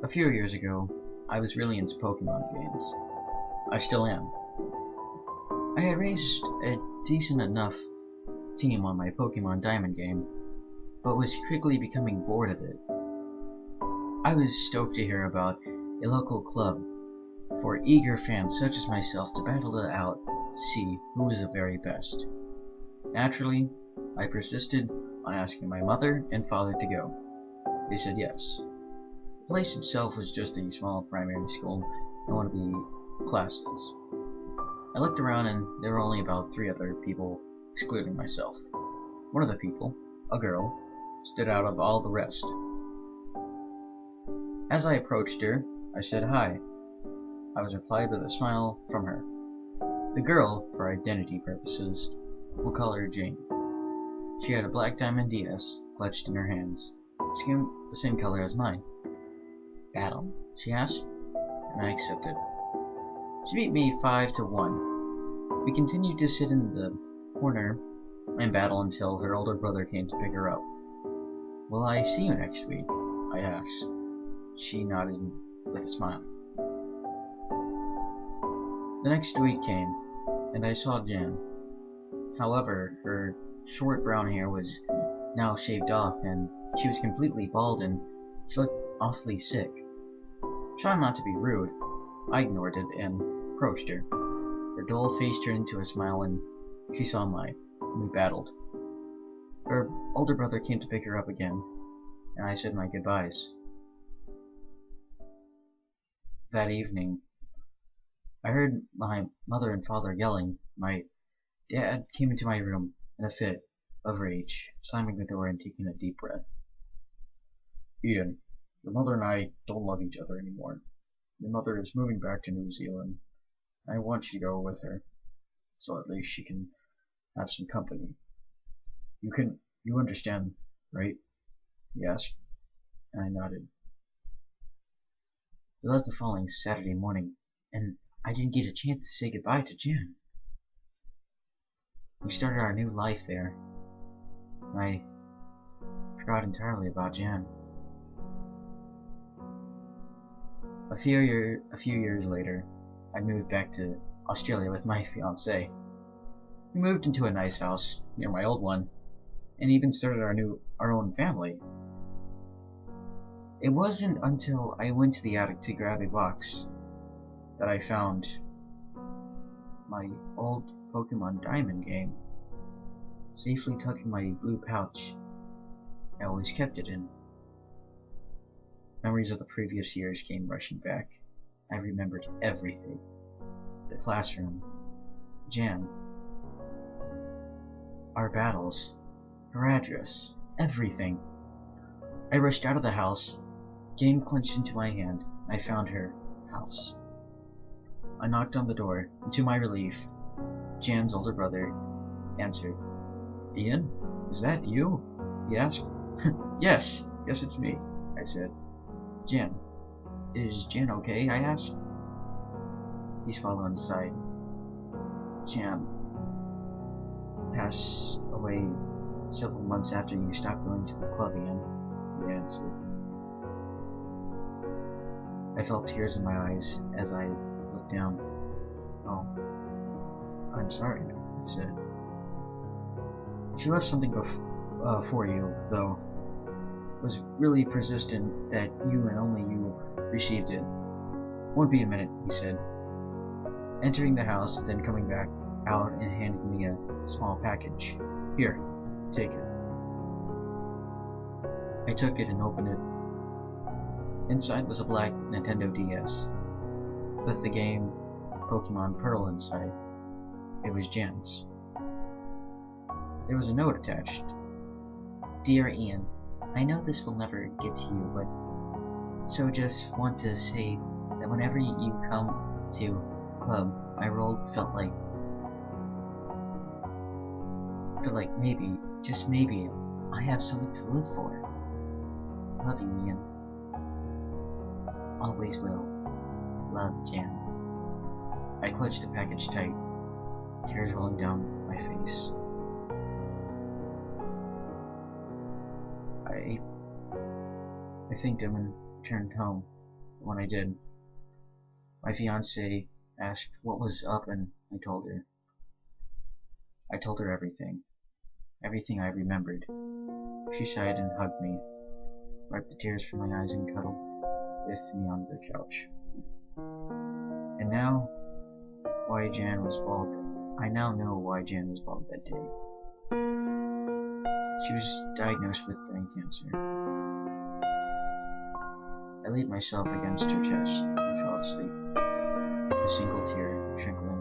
A few years ago, I was really into Pokemon games. I still am. I had raised a decent enough team on my Pokemon Diamond game, but was quickly becoming bored of it. I was stoked to hear about a local club for eager fans such as myself to battle it out to see who was the very best. Naturally, I persisted on asking my mother and father to go. They said yes. The place itself was just a small primary school and one of the classes. I looked around and there were only about 3 other people, excluding myself. One of the people, a girl, stood out of all the rest. As I approached her, I said hi. I was replied with a smile from her. The girl, for identity purposes, we'll call her Jane. She had a black Diamond DS clutched in her hands, skin the same color as mine. Battle? She asked, and I accepted. She beat me 5-1. We continued to sit in the corner and battle until her older brother came to pick her up. Will I see you next week? I asked. She nodded with a smile. The next week came, and I saw Jan. However, her short brown hair was now shaved off, and she was completely bald, and she looked awfully sick. Trying not to be rude, I ignored it and approached her. Her dull face turned into a smile when she saw mine, and we battled. Her older brother came to pick her up again, and I said my goodbyes. That evening, I heard my mother and father yelling. My dad came into my room in a fit of rage, slamming the door and taking a deep breath. Ian, your mother and I don't love each other anymore. Your mother is moving back to New Zealand. I want you to go with her, so at least she can have some company. You understand, right? He asked, and I nodded. We left the following Saturday morning, and I didn't get a chance to say goodbye to Jan. We started our new life there. I forgot entirely about Jan. A few years later, I moved back to Australia with my fiancée. We moved into a nice house near my old one, and even started our own family. It wasn't until I went to the attic to grab a box that I found my old Pokemon Diamond game, safely tucked in my blue pouch I always kept it in. Memories of the previous years came rushing back. I remembered everything. The classroom, Jan, our battles, her address, everything. I rushed out of the house, game clenched into my hand. I found her house. I knocked on the door, and to my relief, Jan's older brother answered. Ian, is that you? He asked. Yes, it's me, I said. Jan, is Jan okay? I asked. He swallowed and sighed. Jan passed away several months after you stopped going to the club, Ian, he answered. I felt tears in my eyes as I looked down. Oh, I'm sorry, I said. She left something for you, though. Was really persistent that you and only you received it. Won't be a minute, he said, entering the house, then coming back out and handing me a small package. Here, take it. I took it and opened it. Inside was a black Nintendo DS, with the game Pokemon Pearl inside. It was Jan's. There was a note attached. Dear Ian, I know this will never get to you, but so just want to say that whenever you come to the club, my role felt like maybe, just maybe, I have something to live for. Love you, Ian. Always will. Love, Jan. I clutched the package tight, tears rolling down my face. I thanked him and returned home. When I did, my fiancée asked what was up, and I told her. I told her everything. Everything I remembered. She sighed and hugged me, wiped the tears from my eyes, and cuddled with me on the couch. And now, why Jan was bald. I now know why Jan was bald that day. She was diagnosed with brain cancer. I laid myself against her chest and fell asleep, a single tear trickling